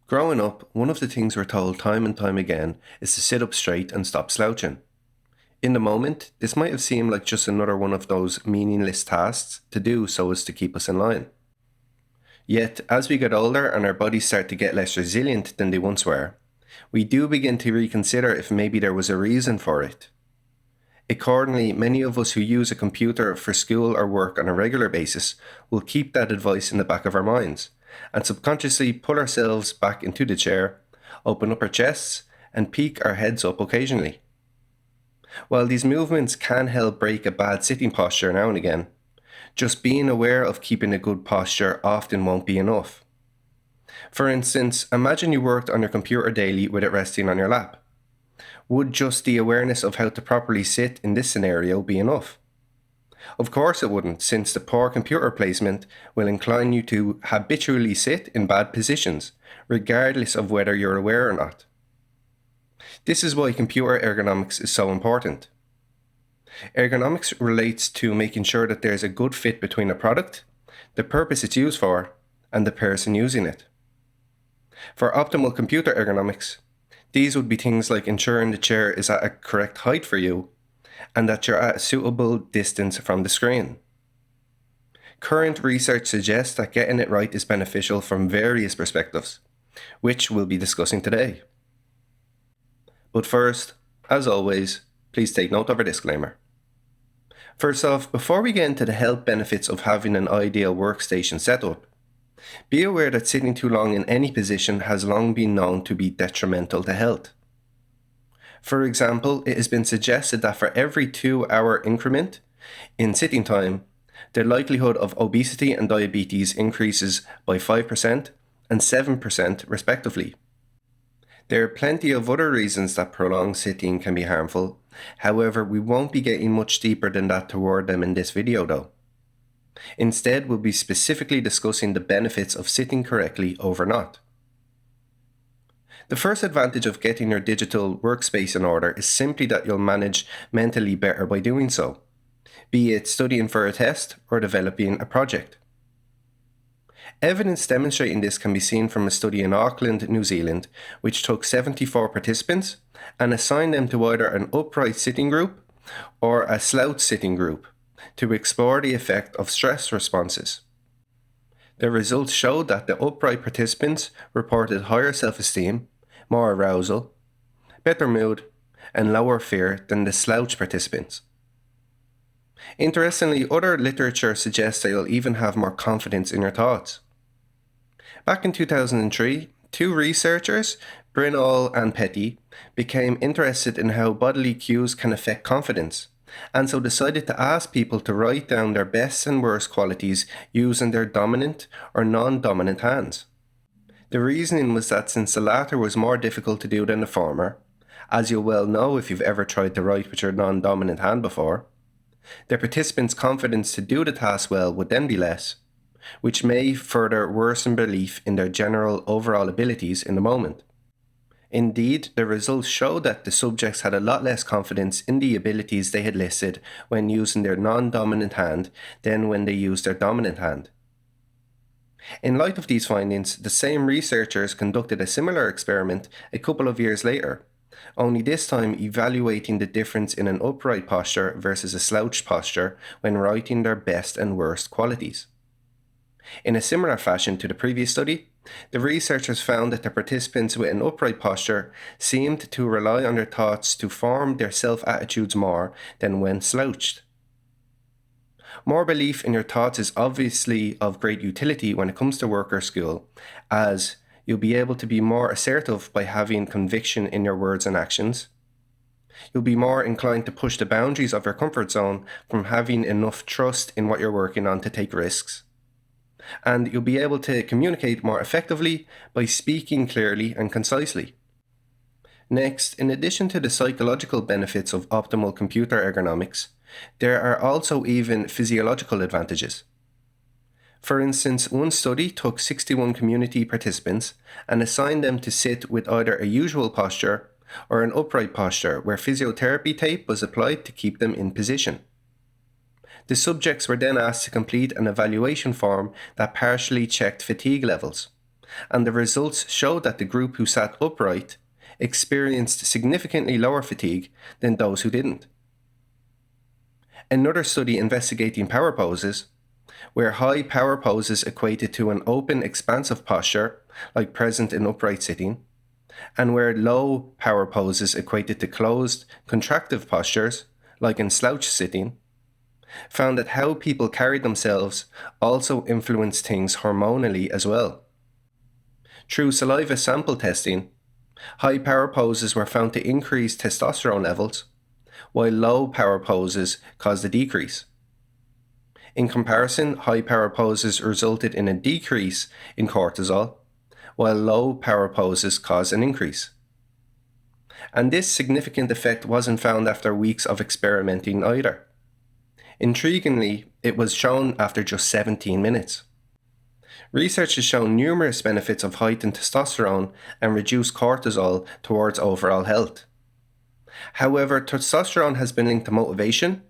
Growing up, one of the things we're told time and time again is to sit up straight and stop slouching. In the moment, this might have seemed like just another one of those meaningless tasks to do so as to keep us in line. Yet, as we get older and our bodies start to get less resilient than they once were, we do begin to reconsider if maybe there was a reason for it. Accordingly, many of us who use a computer for school or work on a regular basis will keep that advice in the back of our minds and subconsciously pull ourselves back into the chair, open up our chests, and peek our heads up occasionally. While these movements can help break a bad sitting posture now and again, just being aware of keeping a good posture often won't be enough. For instance, imagine you worked on your computer daily with it resting on your lap. Would just the awareness of how to properly sit in this scenario be enough? Of course it wouldn't, since the poor computer placement will incline you to habitually sit in bad positions, regardless of whether you're aware or not. This is why computer ergonomics is so important. Ergonomics relates to making sure that there's a good fit between a product, the purpose it's used for, and the person using it. For optimal computer ergonomics, these would be things like ensuring the chair is at a correct height for you and that you're at a suitable distance from the screen. Current research suggests that getting it right is beneficial from various perspectives, which we'll be discussing today. But first, as always, please take note of our disclaimer. First off, before we get into the health benefits of having an ideal workstation setup, be aware that sitting too long in any position has long been known to be detrimental to health. For example, it has been suggested that for every 2-hour increment in sitting time, the likelihood of obesity and diabetes increases by 5% and 7% respectively. There are plenty of other reasons that prolonged sitting can be harmful, however we won't be getting much deeper than that toward them in this video though. Instead, we'll be specifically discussing the benefits of sitting correctly over not. The first advantage of getting your digital workspace in order is simply that you'll manage mentally better by doing so, be it studying for a test or developing a project. Evidence demonstrating this can be seen from a study in Auckland, New Zealand, which took 74 participants and assigned them to either an upright sitting group or a slouch sitting group to explore the effect of stress responses. The results showed that the upright participants reported higher self-esteem, more arousal, better mood, and lower fear than the slouch participants. Interestingly, other literature suggests that you'll even have more confidence in your thoughts. Back in 2003, two researchers, Brinall and Petty, became interested in how bodily cues can affect confidence, and so decided to ask people to write down their best and worst qualities using their dominant or non-dominant hands. The reasoning was that since the latter was more difficult to do than the former, as you'll well know if you've ever tried to write with your non-dominant hand before, the participants' confidence to do the task well would then be less, which may further worsen belief in their general overall abilities in the moment. Indeed, the results showed that the subjects had a lot less confidence in the abilities they had listed when using their non-dominant hand than when they used their dominant hand. In light of these findings, the same researchers conducted a similar experiment a couple of years later, only this time evaluating the difference in an upright posture versus a slouched posture when writing their best and worst qualities. In a similar fashion to the previous study, the researchers found that the participants with an upright posture seemed to rely on their thoughts to form their self-attitudes more than when slouched. More belief in your thoughts is obviously of great utility when it comes to work or school, as you'll be able to be more assertive by having conviction in your words and actions. You'll be more inclined to push the boundaries of your comfort zone from having enough trust in what you're working on to take risks. And you'll be able to communicate more effectively by speaking clearly and concisely. Next, in addition to the psychological benefits of optimal computer ergonomics, there are also even physiological advantages. For instance, one study took 61 community participants and assigned them to sit with either a usual posture or an upright posture where physiotherapy tape was applied to keep them in position. The subjects were then asked to complete an evaluation form that partially checked fatigue levels, and the results showed that the group who sat upright experienced significantly lower fatigue than those who didn't. Another study investigating power poses, where high power poses equated to an open, expansive posture, like present in upright sitting, and where low power poses equated to closed, contractive postures, like in slouch sitting, found that how people carried themselves also influenced things hormonally as well. Through saliva sample testing, high power poses were found to increase testosterone levels, while low power poses caused a decrease. In comparison, high power poses resulted in a decrease in cortisol, while low power poses caused an increase. And this significant effect wasn't found after weeks of experimenting either. Intriguingly, it was shown after just 17 minutes. Research has shown numerous benefits of heightened testosterone and reduced cortisol towards overall health. However, testosterone has been linked to motivation,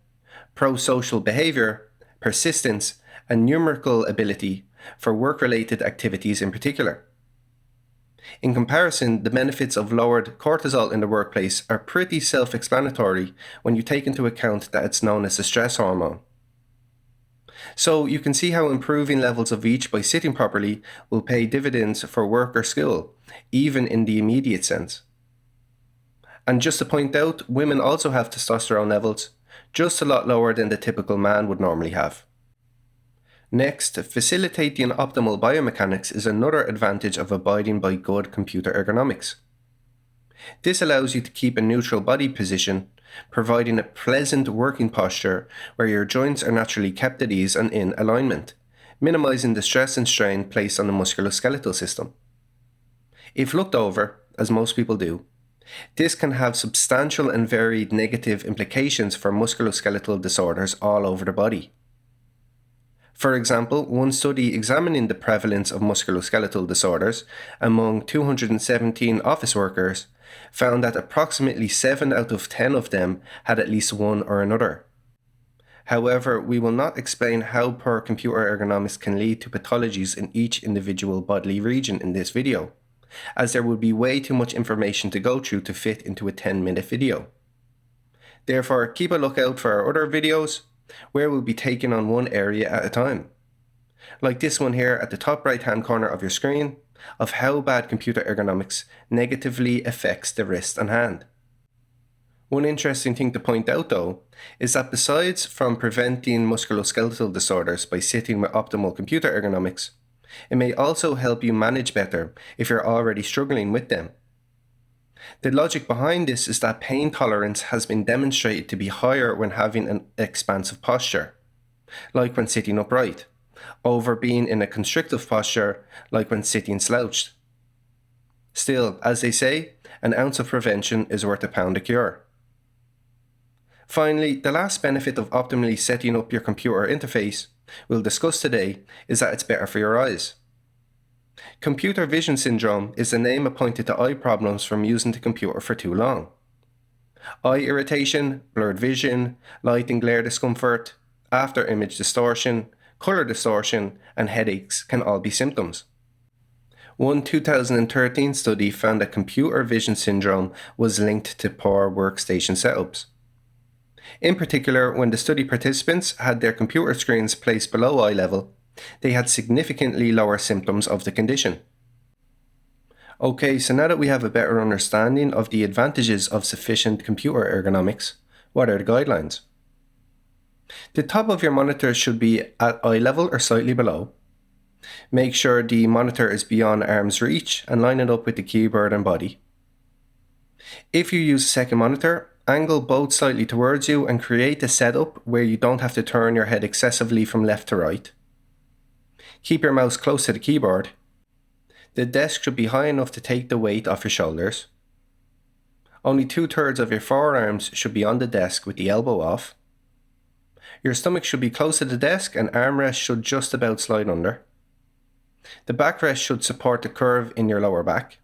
pro-social behavior, persistence, and numerical ability for work-related activities in particular. In comparison, the benefits of lowered cortisol in the workplace are pretty self-explanatory when you take into account that it's known as a stress hormone. So you can see how improving levels of each by sitting properly will pay dividends for work or school, even in the immediate sense. And just to point out, women also have testosterone levels, just a lot lower than the typical man would normally have. Next, facilitating optimal biomechanics is another advantage of abiding by good computer ergonomics. This allows you to keep a neutral body position, providing a pleasant working posture where your joints are naturally kept at ease and in alignment, minimizing the stress and strain placed on the musculoskeletal system. If looked over, as most people do, this can have substantial and varied negative implications for musculoskeletal disorders all over the body. For example, one study examining the prevalence of musculoskeletal disorders among 217 office workers found that approximately 7 out of 10 of them had at least one or another. However, we will not explain how poor computer ergonomics can lead to pathologies in each individual bodily region in this video, as there would be way too much information to go through to fit into a 10-minute video. Therefore, keep a lookout for our other videos, where we'll be taking on one area at a time. Like this one here at the top right hand corner of your screen, of how bad computer ergonomics negatively affects the wrist and hand. One interesting thing to point out though, is that besides from preventing musculoskeletal disorders by sitting with optimal computer ergonomics, it may also help you manage better if you're already struggling with them. The logic behind this is that pain tolerance has been demonstrated to be higher when having an expansive posture, like when sitting upright, over being in a constrictive posture, like when sitting slouched. Still, as they say, an ounce of prevention is worth a pound of cure. Finally, the last benefit of optimally setting up your computer interface we'll discuss today is that it's better for your eyes. Computer vision syndrome is the name appointed to eye problems from using the computer for too long. Eye irritation, blurred vision, light and glare discomfort, after image distortion, color distortion, and headaches can all be symptoms. One 2013 study found that computer vision syndrome was linked to poor workstation setups. In particular, when the study participants had their computer screens placed below eye level, they had significantly lower symptoms of the condition. Okay, so now that we have a better understanding of the advantages of sufficient computer ergonomics, what are the guidelines? The top of your monitor should be at eye level or slightly below. Make sure the monitor is beyond arm's reach and line it up with the keyboard and body. If you use a second monitor, angle both slightly towards you and create a setup where you don't have to turn your head excessively from left to right. Keep your mouse close to the keyboard. The desk should be high enough to take the weight off your shoulders. Only 2/3 of your forearms should be on the desk with the elbow off. Your stomach should be close to the desk and armrest should just about slide under. The backrest should support the curve in your lower back.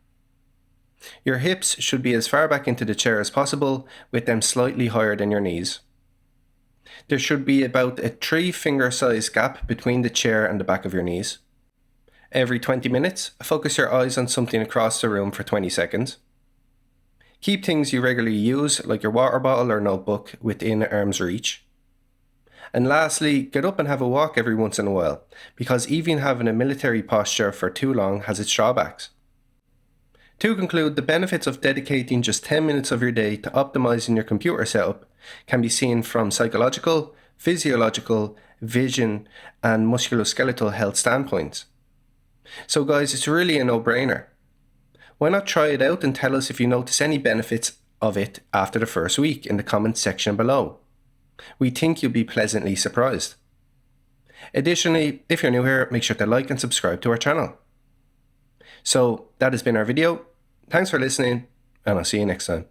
Your hips should be as far back into the chair as possible, with them slightly higher than your knees. There should be about a 3-finger size gap between the chair and the back of your knees. Every 20 minutes, focus your eyes on something across the room for 20 seconds. Keep things you regularly use, like your water bottle or notebook, within arm's reach. And lastly, get up and have a walk every once in a while, because even having a military posture for too long has its drawbacks. To conclude, the benefits of dedicating just 10 minutes of your day to optimizing your computer setup can be seen from psychological, physiological, vision, and musculoskeletal health standpoints. So guys, it's really a no-brainer. Why not try it out and tell us if you notice any benefits of it after the first week in the comments section below. We think you'll be pleasantly surprised. Additionally, if you're new here, make sure to like and subscribe to our channel. So that has been our video. Thanks for listening, and I'll see you next time.